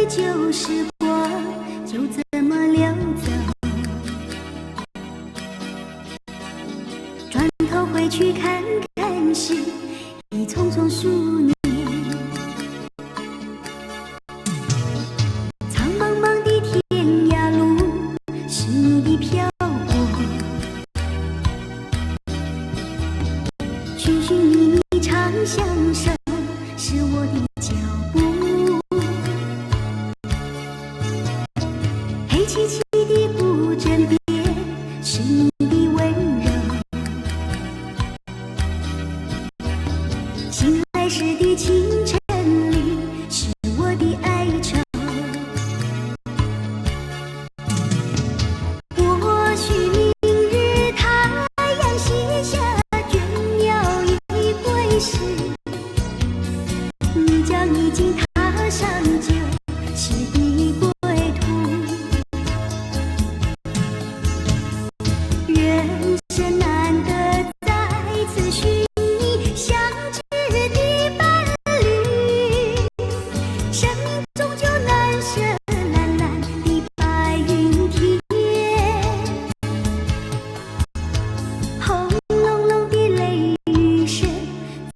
旧时光就这么溜走，转头回去看看时，已匆匆数年。苍茫茫的天涯路，是你的漂泊，寻寻觅觅长相守，是我的脚步。黑漆漆的古镇边，是你的温柔。醒来时的清晨里，是我的哀愁。或许明日太阳西下，倦鸟已归时，你将已经踏上旧时的归途。人生难得再次寻你相知的伴侣，生命终究难舍蓝蓝的白云天。轰隆隆的雷雨声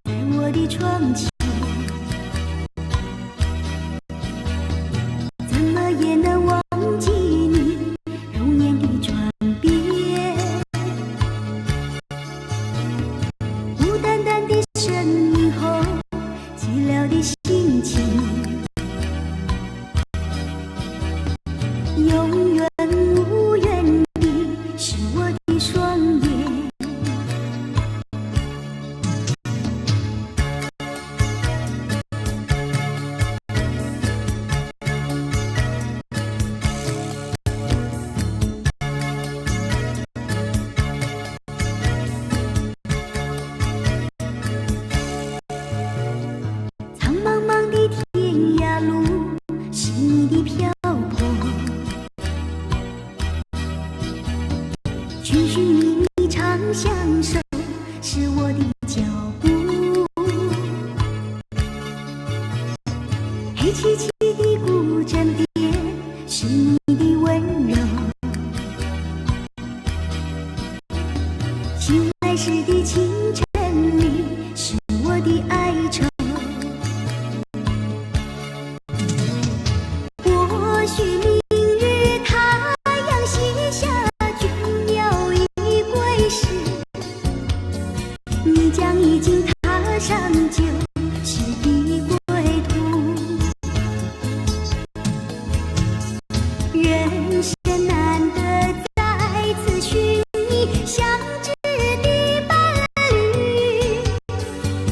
在我的窗前，怎么也能忘记你容颜的转变。孤单单的身影后，寂寥的心情，永远无缘的是我的双眼。苍茫茫的天涯路，是你的漂泊，寻寻觅觅长相守，是我的脚步。黑漆漆的古镇边，是你的温柔。醒来时的清晨里，是我的哀愁。或许明日太阳西下，倦鸟已归时，你将已经踏上旧时的归途。人生难得再次寻你相知的伴侣，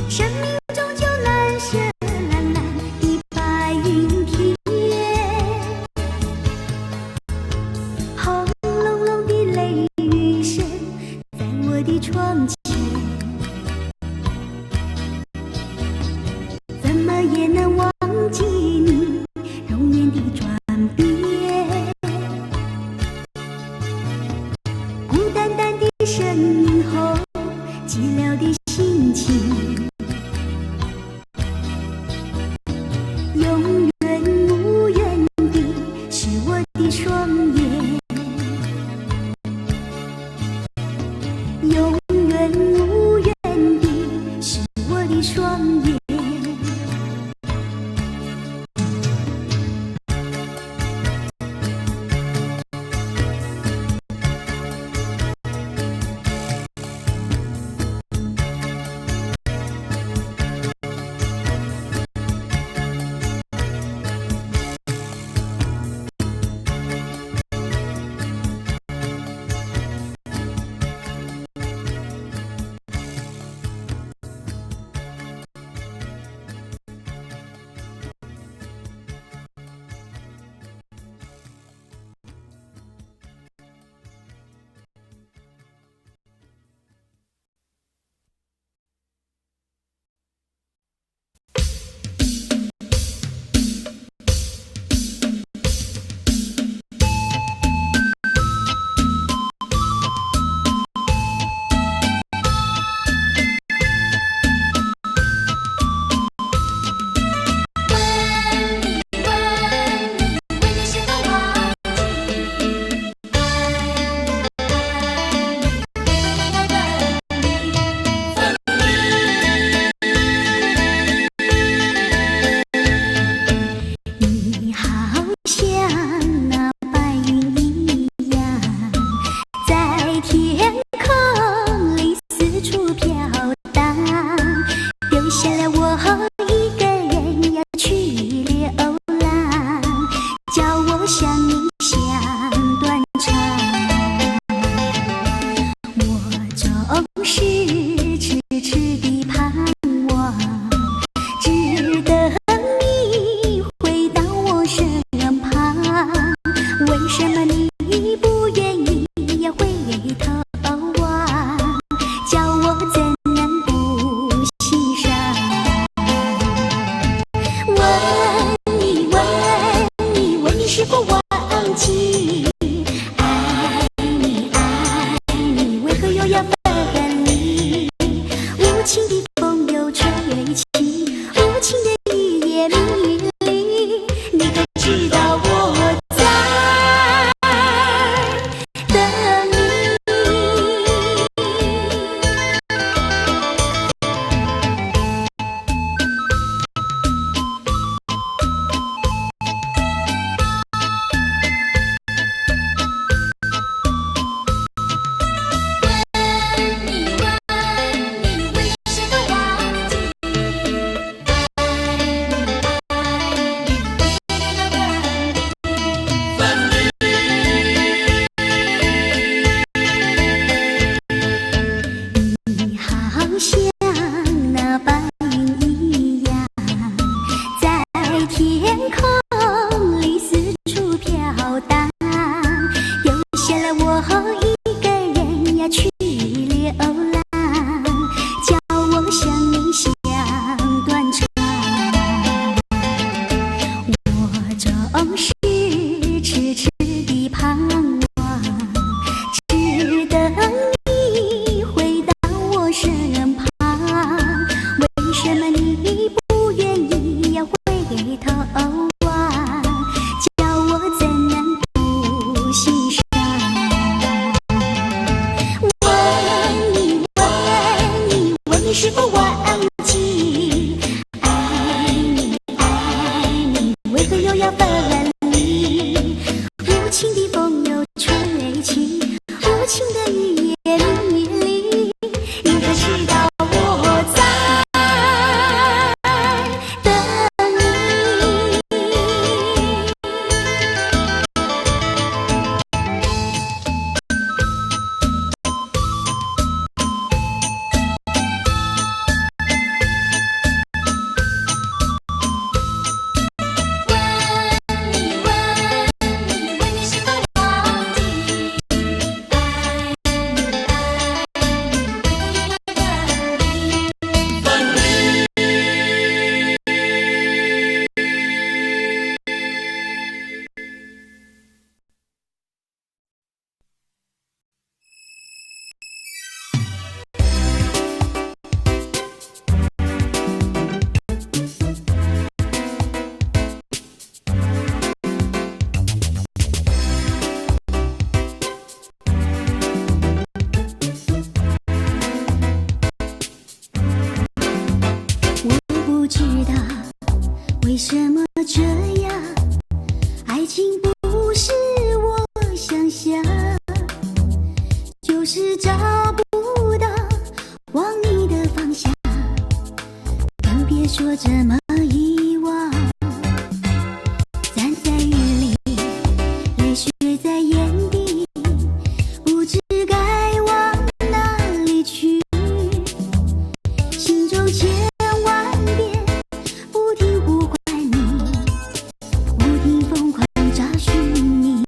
生命终究难舍蓝蓝的白云天。轰隆隆的雷雨声在我的窗前，怎么也能忘记你容颜的转变。孤单单的身影后，寂寥的心情，永远无缘的是我的双眼。永远无缘的是我的双眼。下来我一个人要去流浪，叫我想你想断肠。我总是痴痴地盼望，只等你回到我身旁。为什么你不愿意要回头望，叫我怎能不心伤？问你，问你是否忘记？爱你，为何又要分离？无情的风又吹起，无情的雨也迷离。你可知道我在等你？你好像那白云一样，在天空里四处飘荡。留下了我一个人要去流浪，叫我想你想断肠。我总是痴痴地盼望，只等你回到我身旁。为什么你不愿意要回头望，叫我怎能不心伤？问你是否忘记？爱你，为何又要分离？无情的风又吹起，无情的雨也迷离。你可知道我在等你？问你是否忘记？我不知道为什么这样，爱情不是我想象，就是找不到往你的方向，更别说这么遗忘。站在雨里，泪水在眼底，不知该往哪里去，心中千万遍不停呼唤你，不停疯狂找寻你。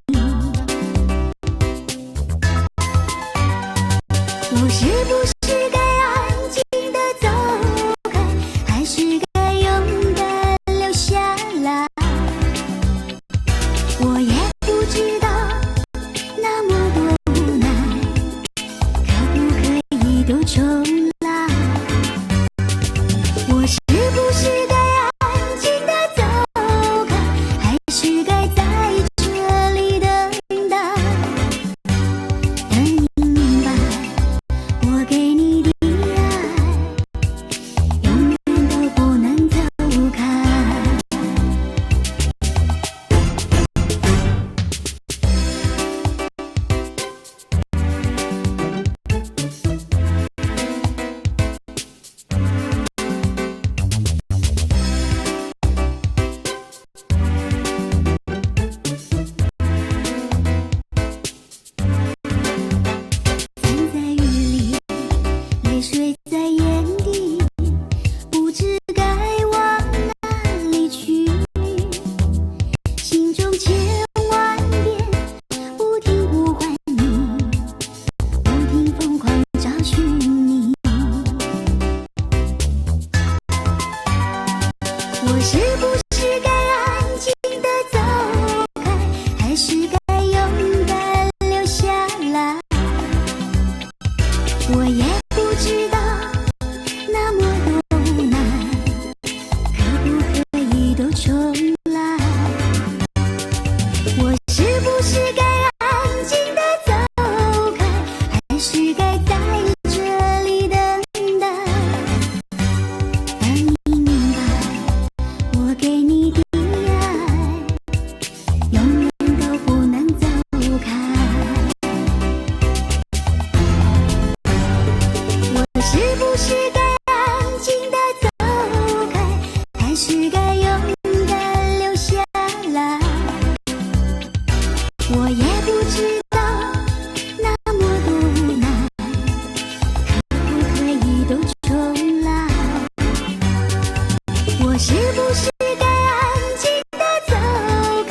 我是不是该安静地走开，还是该勇敢是不是该安静地走开，还是该勇敢留下来？我也不知道，那么多难，可不可以都重来？我是不是该安静地走开，还是该在这里等待？当你明白，我给你的爱，永远都不能走开。我是不是该安静地走开，还是该勇敢留下来？我也不知道，那么多难，可不可以都重来？我是不是该安静地走开，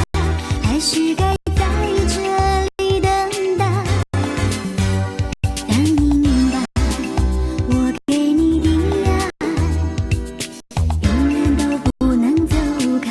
还是该在这里等待？当你明白，我给你的爱，永远都不能走开。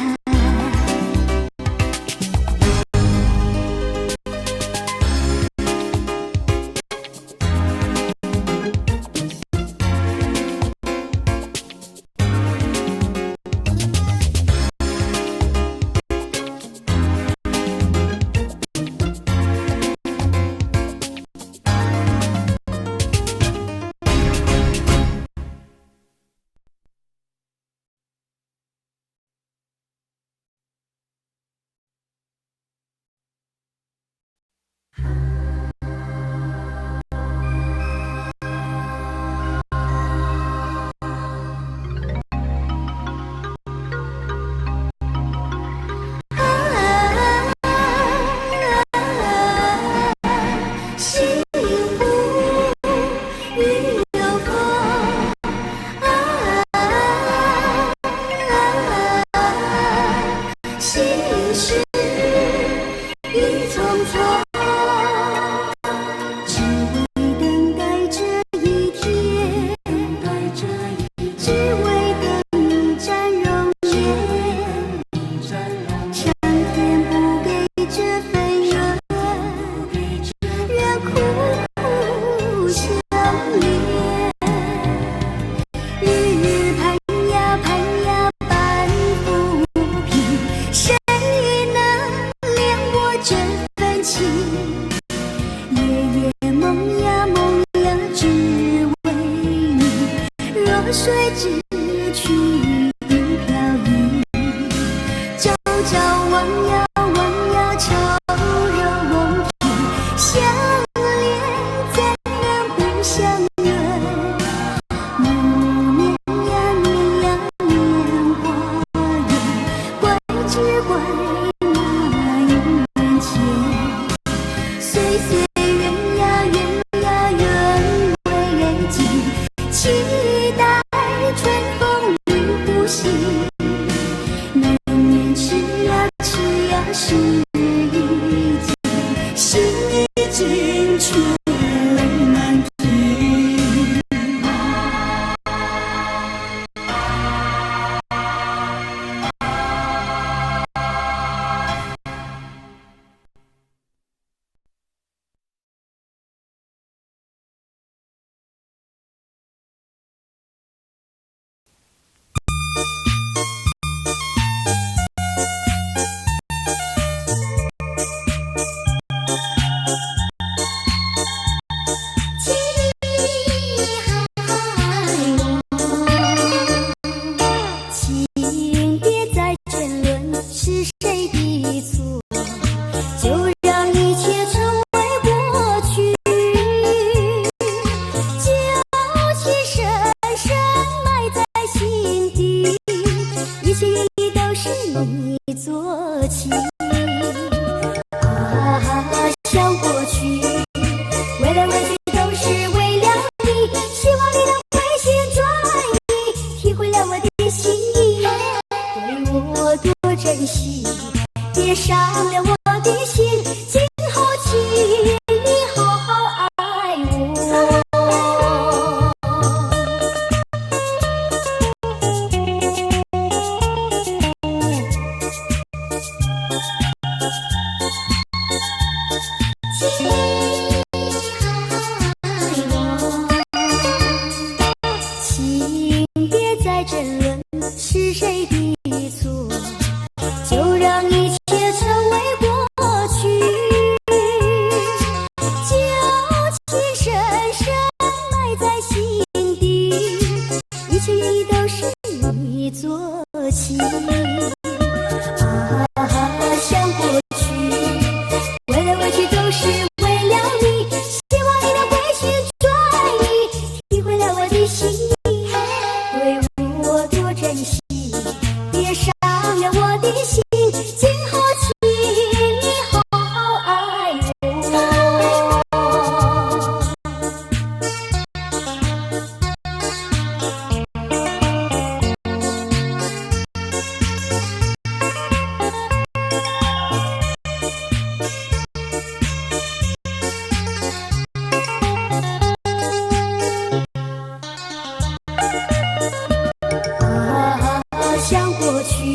是谁的错？就让一切成为过去，旧情深深埋在心底，一切原因都是你做起。想过去，为来为去都是为了你，希望你能回心转意，体会了我的心意，对我多珍惜，别伤了我的心，今后请你好好爱我。想过去，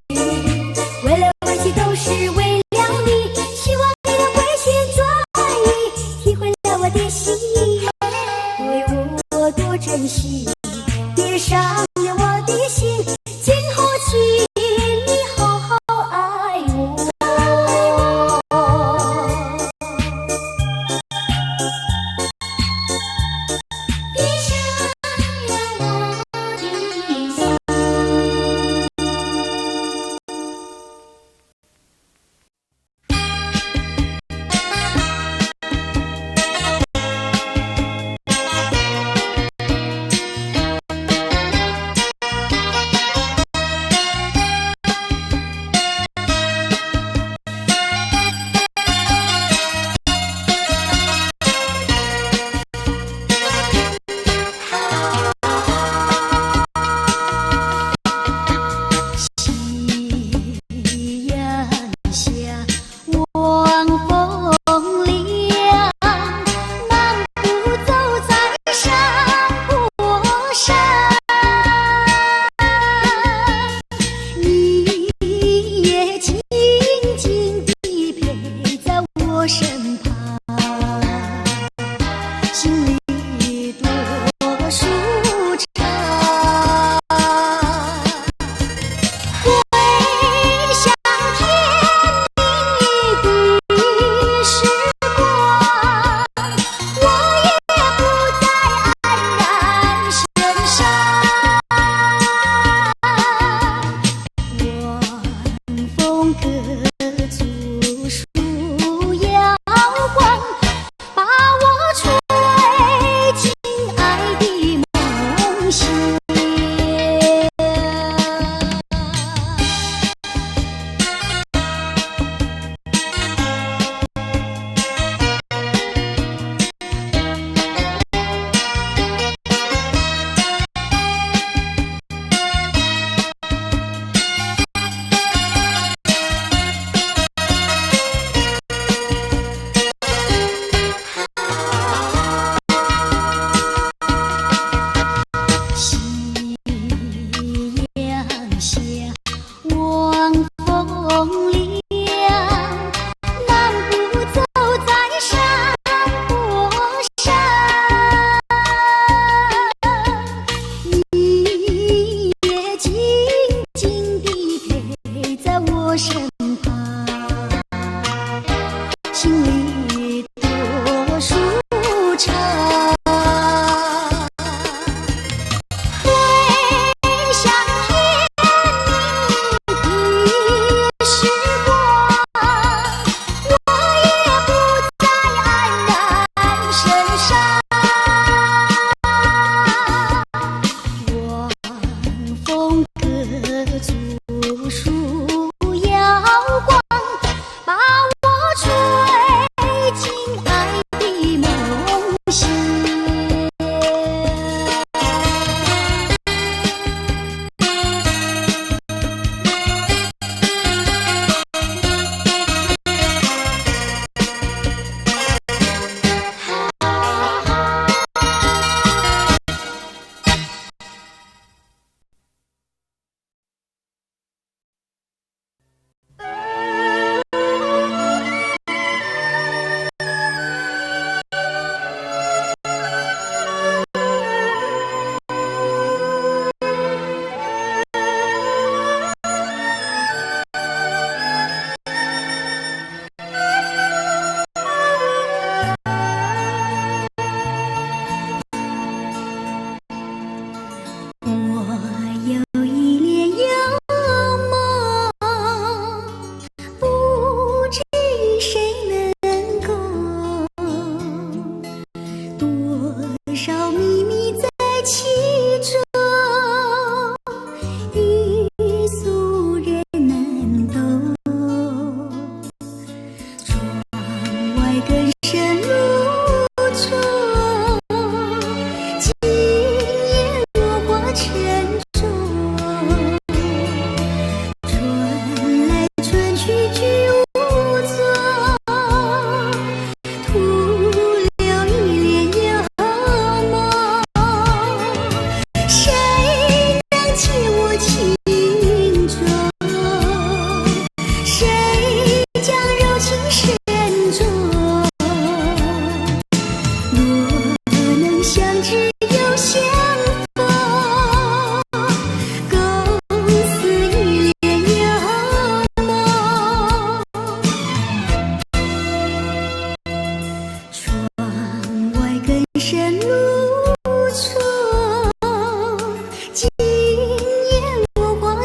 为来为去都是为了你，希望你能回心转意，体会了我的心意，对我多珍惜，别伤了我的心，今后请你好好爱我。别伤了我的心。风各族树摇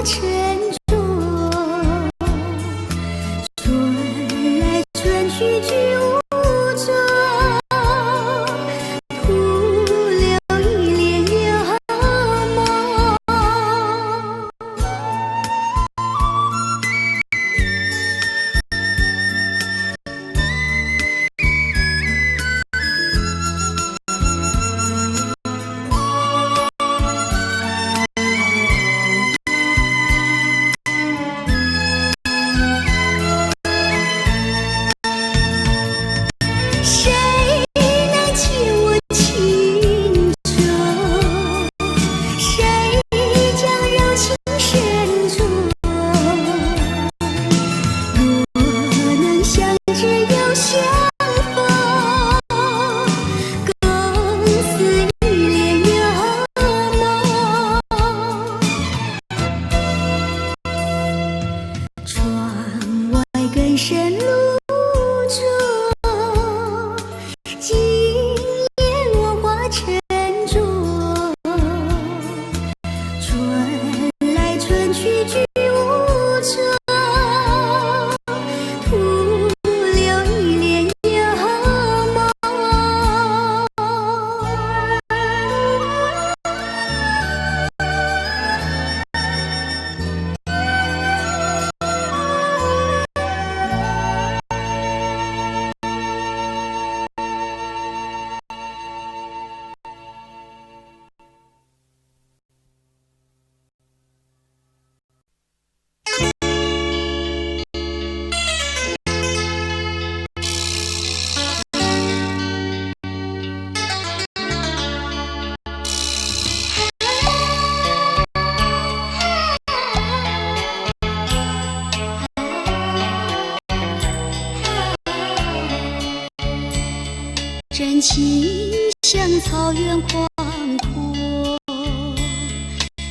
沉着，春来春去居无着，徒留一帘幽梦。谁能解我情愁？谁将柔情深着？若能相知又相逢，更似一帘幽梦。窗外更深露着，今夜落花沉着，春来春去居无着，徒留一帘幽梦。真情像草原广阔，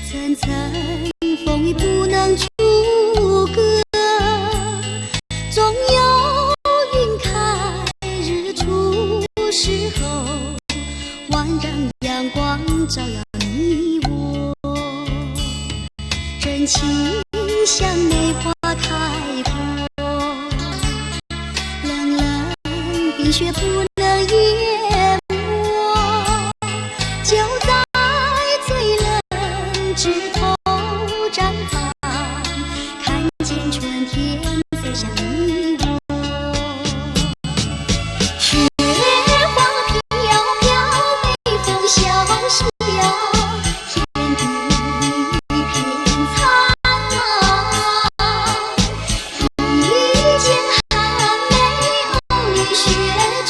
层层风雨不能阻隔，总有云开日出时候，万丈阳光照耀你我。真情像梅花开过，冷冷冰雪不能淹没，就在最冷枝头绽放，看见春天走向你我。雪花飘飘，北风萧萧，天地一片苍茫。一见寒梅，偶遇雪中。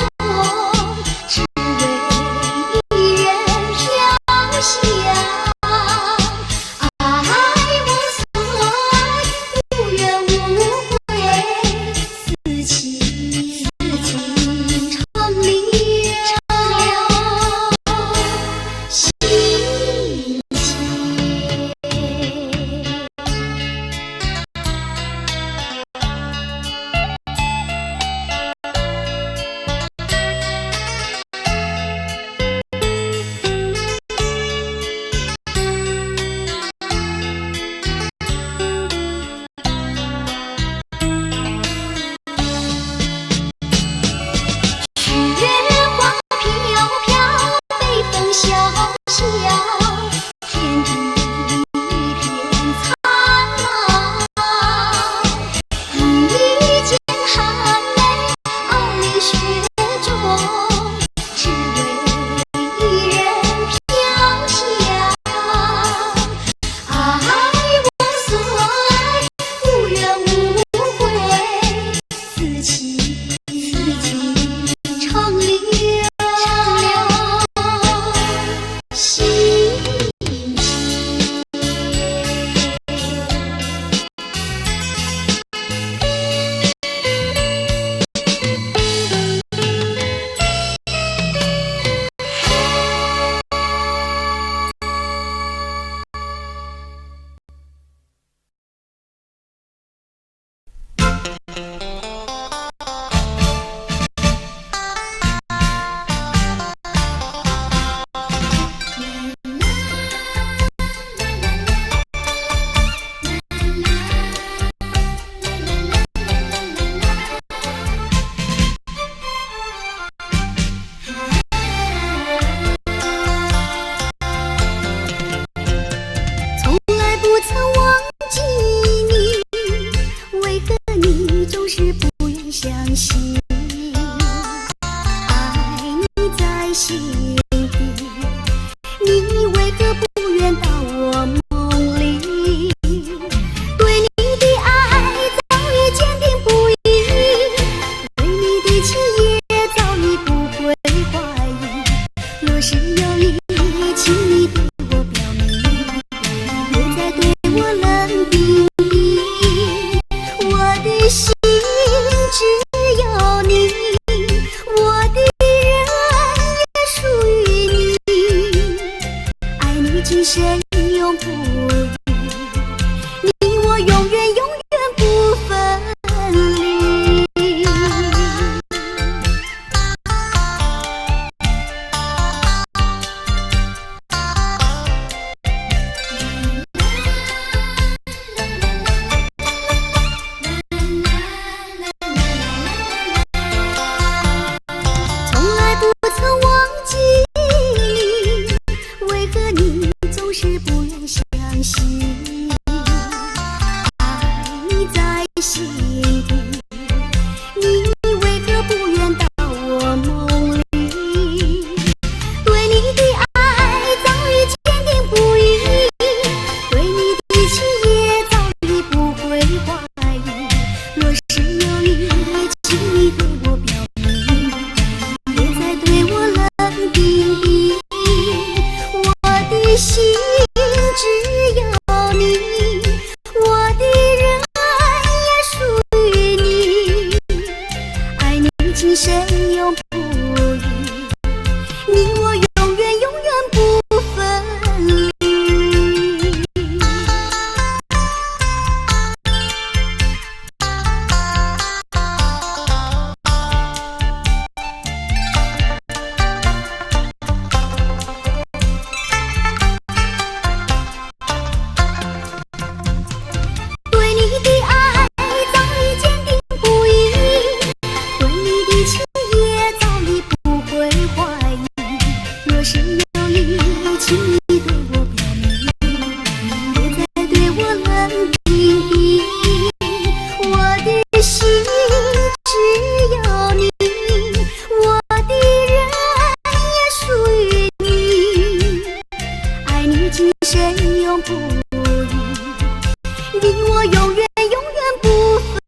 你我永远永远不分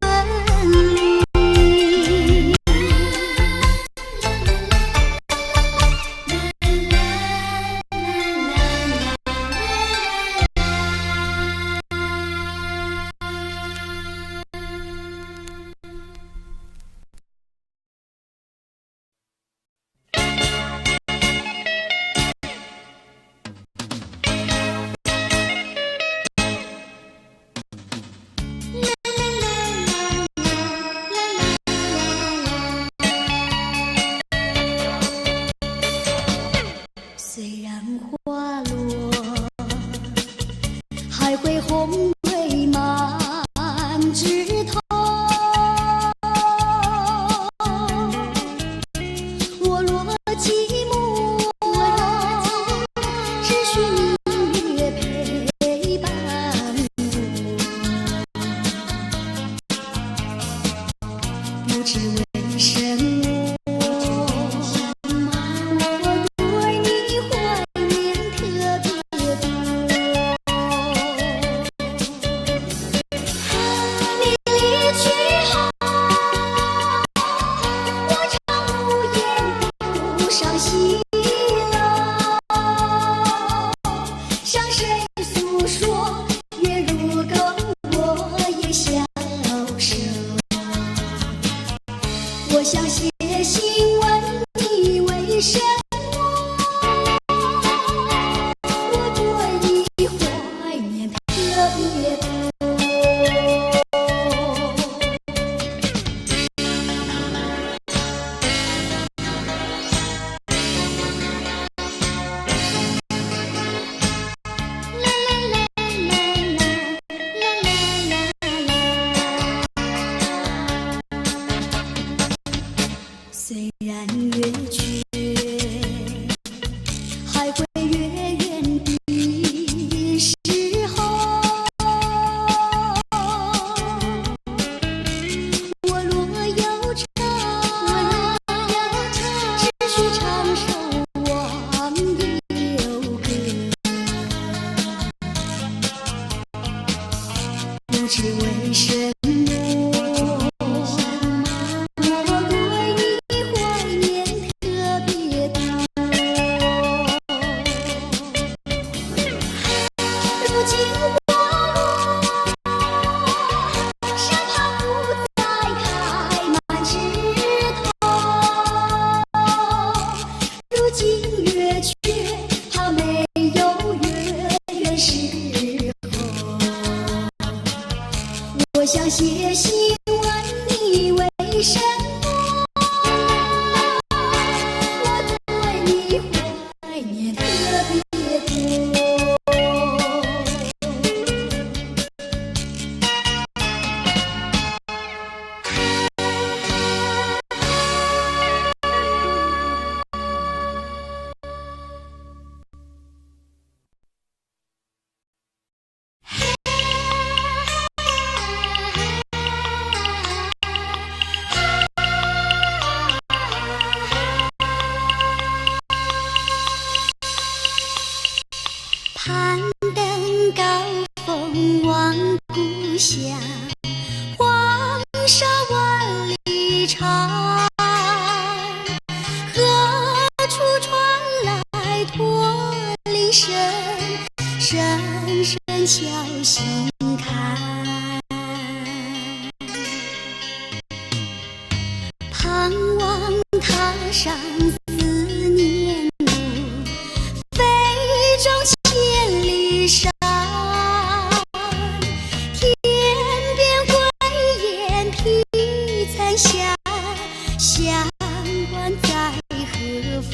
离。虽然花落，还会红堆满枝头。我若寂寞，只需明月陪伴我，不知为什么。伤心了，向谁诉说？月如歌，我也消瘦。我想写信问你为什么，我对你怀念特别多。虽然月缺，还会月圆的时候。我若有唱，只需唱首忘忧歌。不知为什么。如今花落，山旁不再开满枝头。如今月缺，它没有月圆时候。我想写信问你为什么，我对你怀念特别多。攀登高峰望故乡，黄沙万里长。何处传来驼铃声，声声敲心坎。盼望踏上思念路，飞中千里山，天边灰雁披残霞，相关在何方？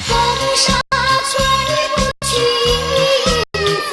风沙吹不去云彩。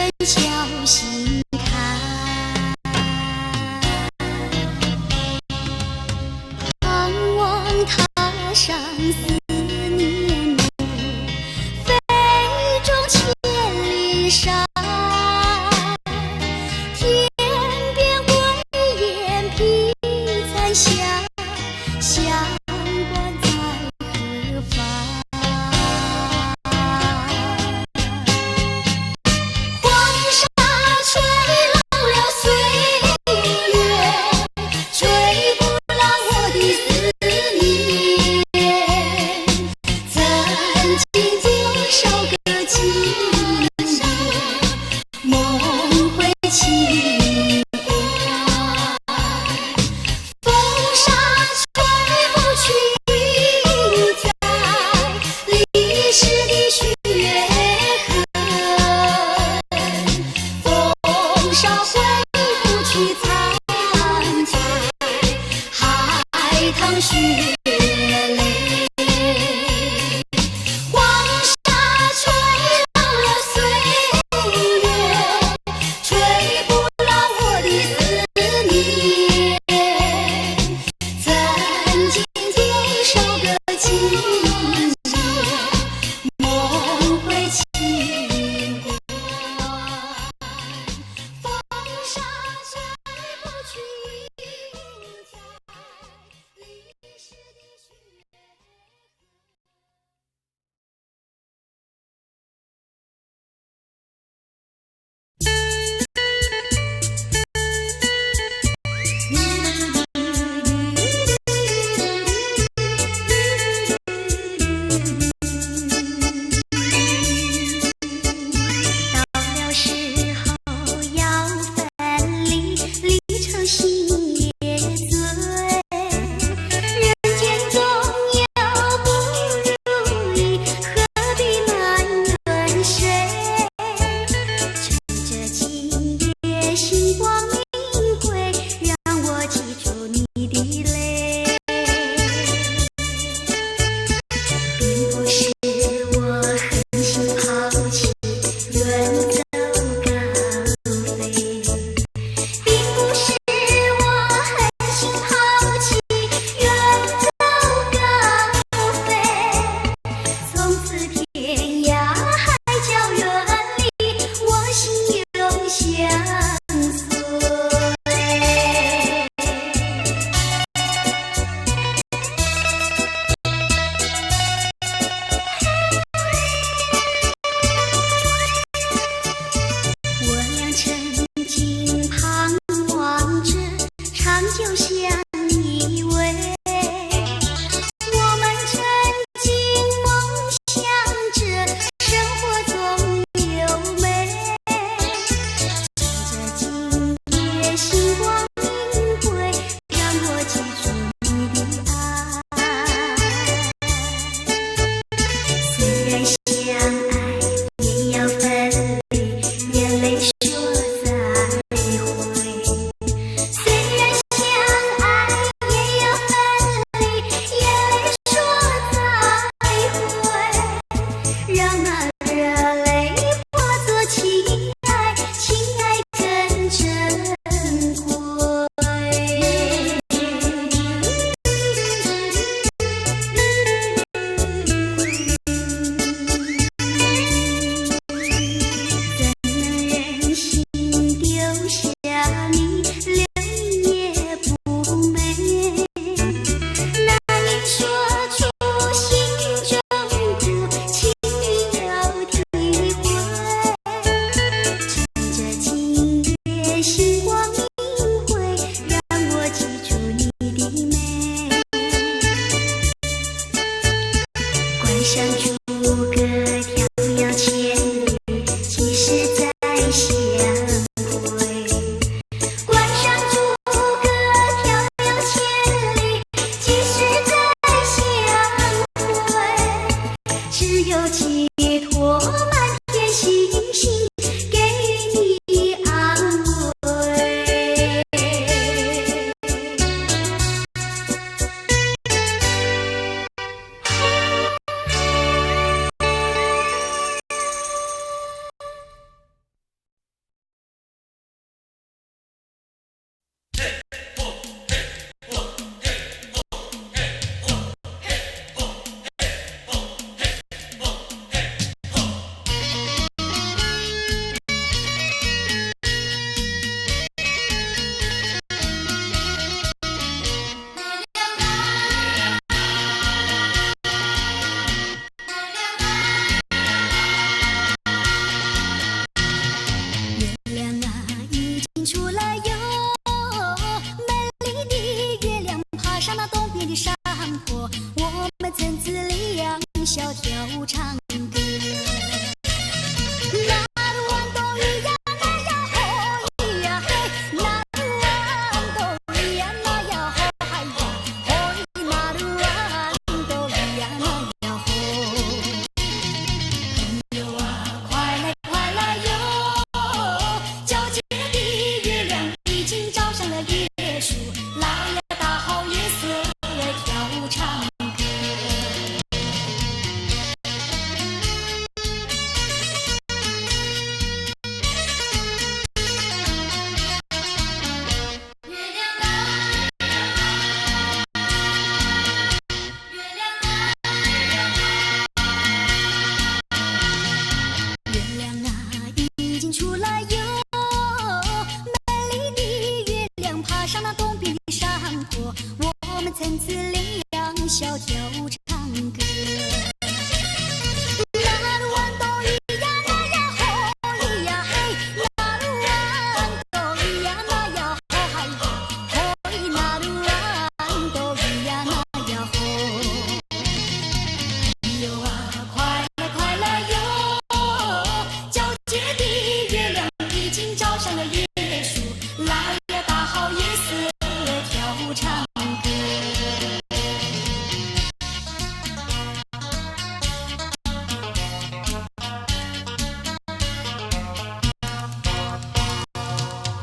人小心看。盼望踏上思念路，飞中千里山。天边归雁披残霞，相关在何方？黄沙却了椰树，来呀，大好夜色跳舞唱歌。月亮啊，月亮啊，月亮啊，已经出来哟。美丽的月亮爬上那东边的山坡，我们层次两小跳舞唱歌。那鲁湾东咿呀那呀吼咿呀嘿，那鲁湾东咿呀那呀吼嗨吼咿，那鲁湾东咿呀那呀吼。哟啊，快来快来哟！皎洁的月亮已经照上了椰树，来呀，大好夜色跳舞唱歌。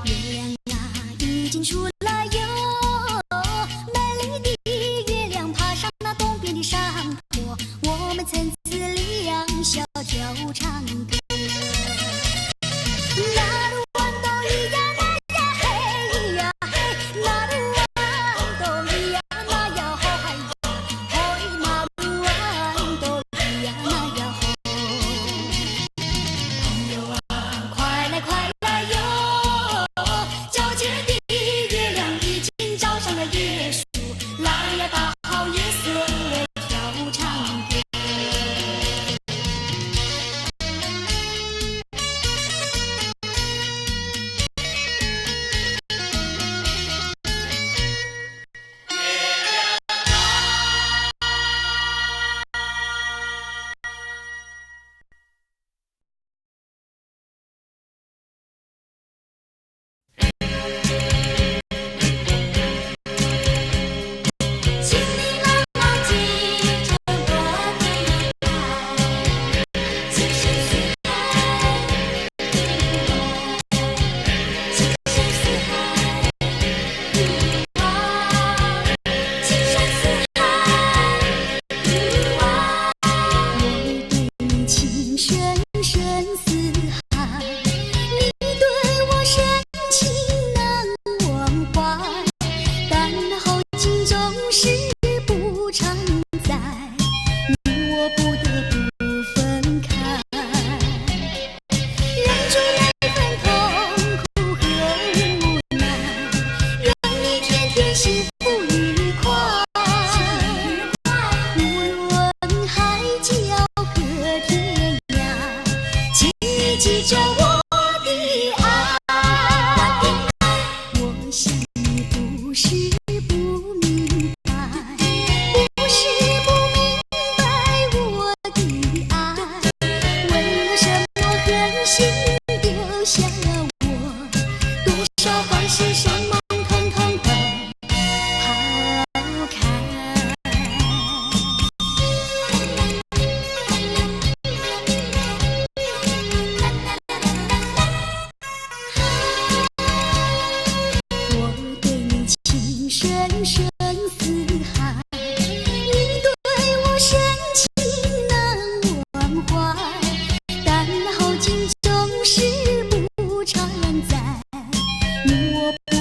月亮啊，已经出来哟！美丽的月亮爬上那东边的山坡，我们层次两小跳舞唱歌。那鲁湾东咿呀那呀嘿呀嘿，那鲁湾东咿呀那呀吼嗨吼咿，那鲁湾东咿呀那呀吼。哟啊，快来快来哟！皎洁的月亮已经照上了椰树，来呀，大好夜色跳舞唱歌。心里朗朗记着我的爱，情深似海，情深似海，情深似海，我对你情深深似海，你对我深情难忘怀，但那好景总是不常在，你我不得不分开，忍住那份痛苦和无奈，让你天天幸福愉快。无论海角和天涯，请你记着我的爱。我想你不是不明白，不是不明白我的爱，为了什么狠心丢下我，多少欢喜伤梦统统都抛开。我对你情深深似海，你对我深情难忘怀，但那好景总是不常在，你我不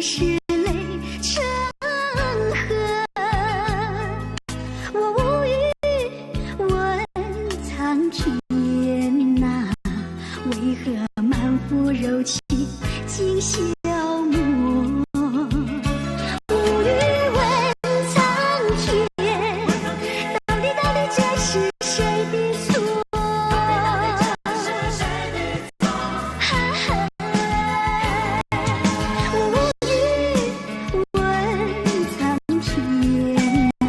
是泪成河。我无语问苍天啊，为何满腹柔情尽消磨？无语问苍天，到底这是谁的错？无语问苍天啊，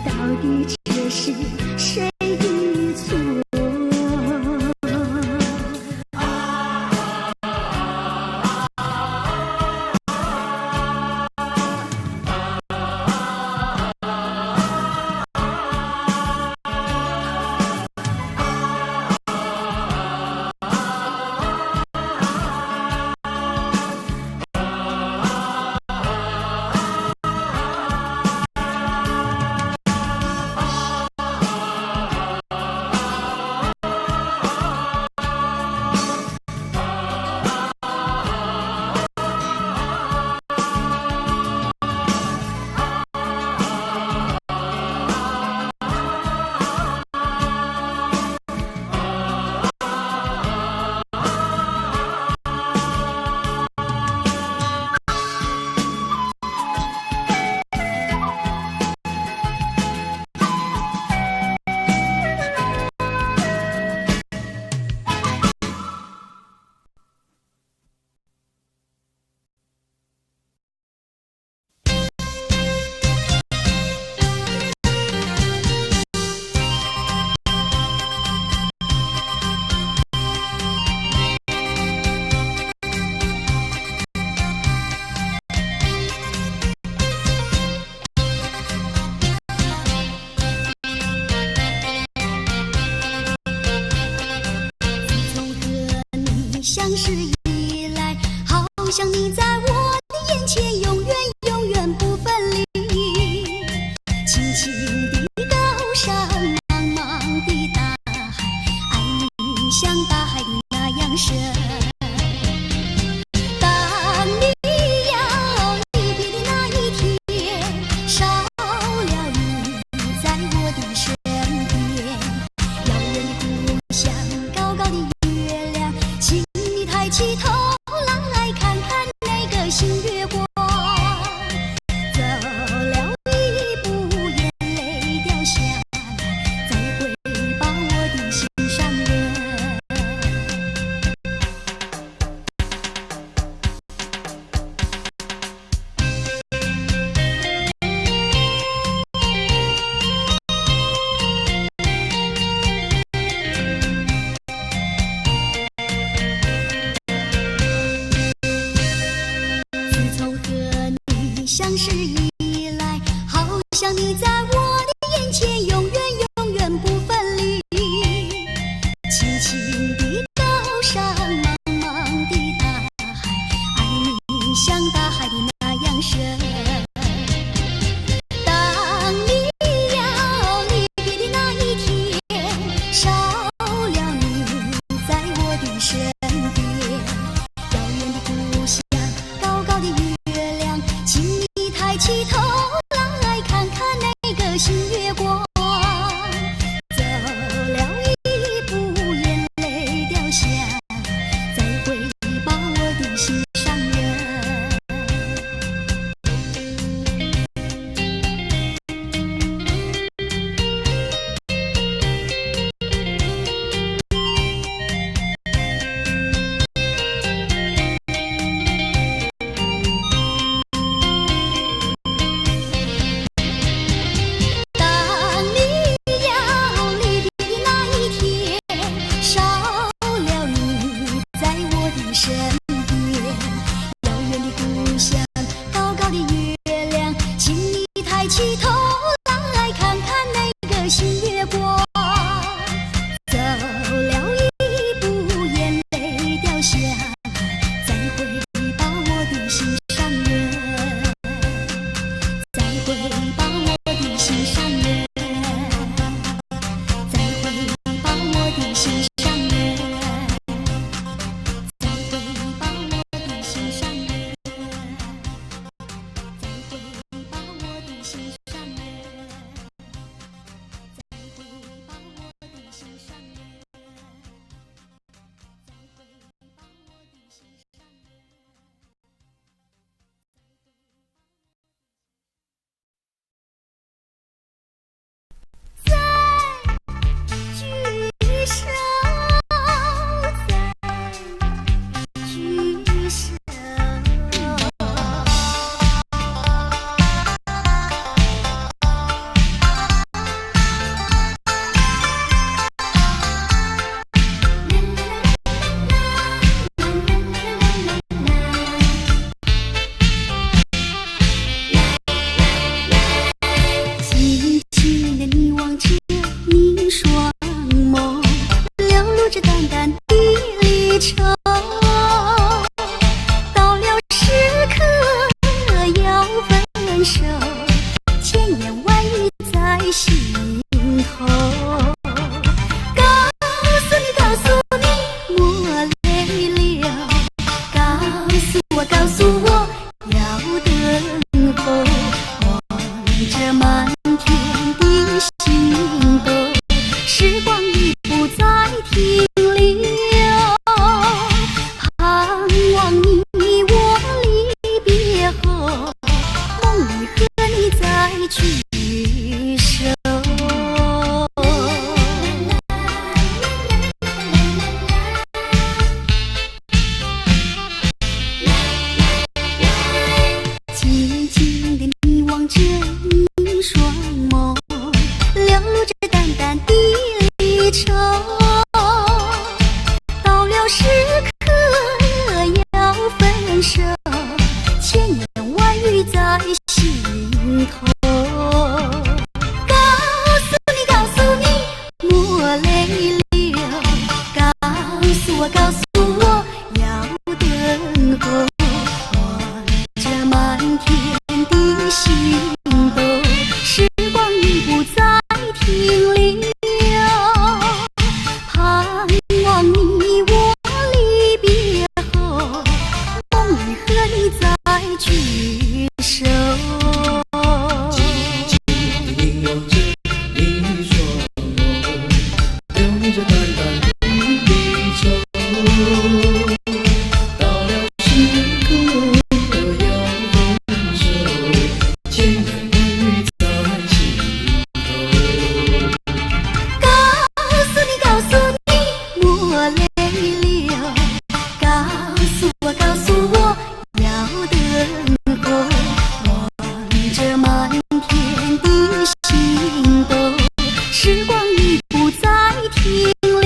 到底这是谁的错？相识以来，好像你在我的眼前永远永远不分离。轻轻地高山，茫茫的大海，爱你像大海的那样深。当你要离别的那一天，少了你在我的身边，遥远的故乡，高高的月亮，请你抬起头来看看那个新月光。走了一步，眼泪掉下来，再回报我的心上人。自从和你相识以来，好像你在我的眼前永远永远不分离。轻轻的高山，茫茫的大海，爱你像大海的那样深。当你要离别的那一天，少了你在我的身边，遥远的故乡，高高的月亮，请你抬起头来看看那个新月光。走了一步，眼泪掉下，再回报我的心上人。聚首。静静地凝望着你双眸，流着淡淡离愁。到了时刻要分手，千言万语在心头。告诉你，莫泪流。告诉我，要等候。望着满天的星斗，时光已不再停留。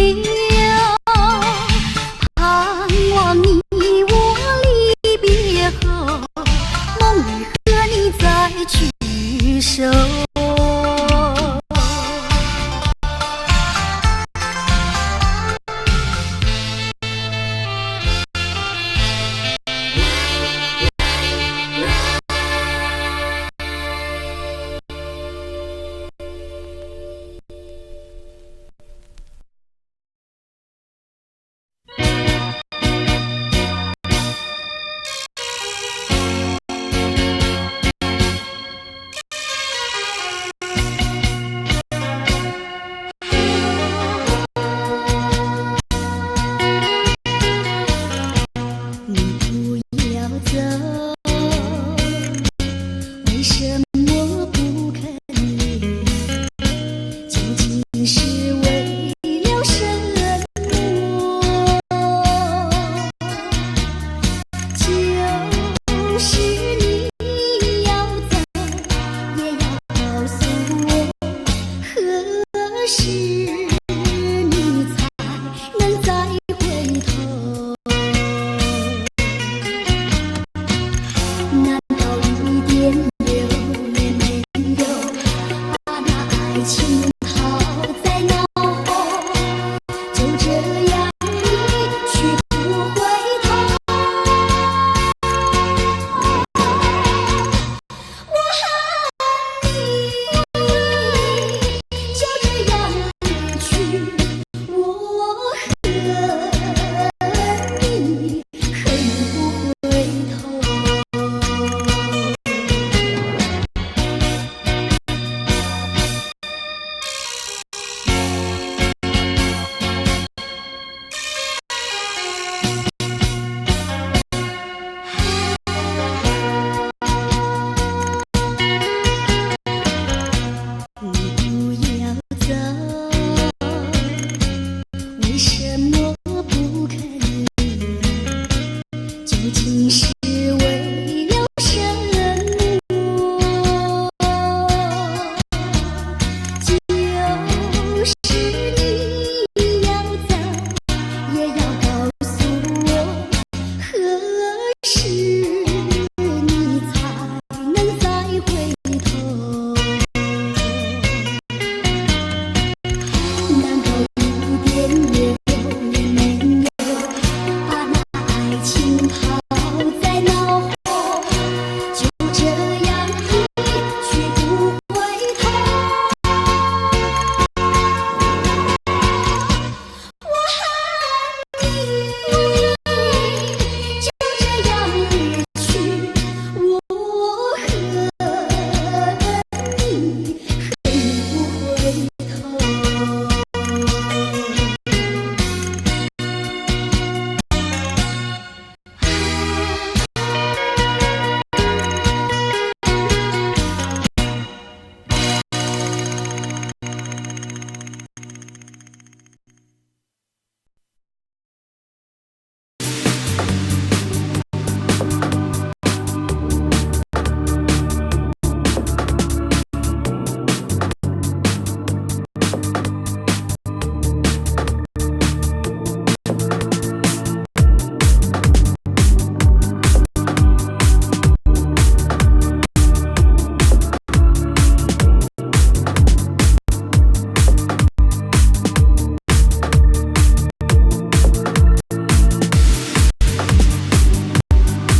盼望你我离别后，梦里和你再聚首。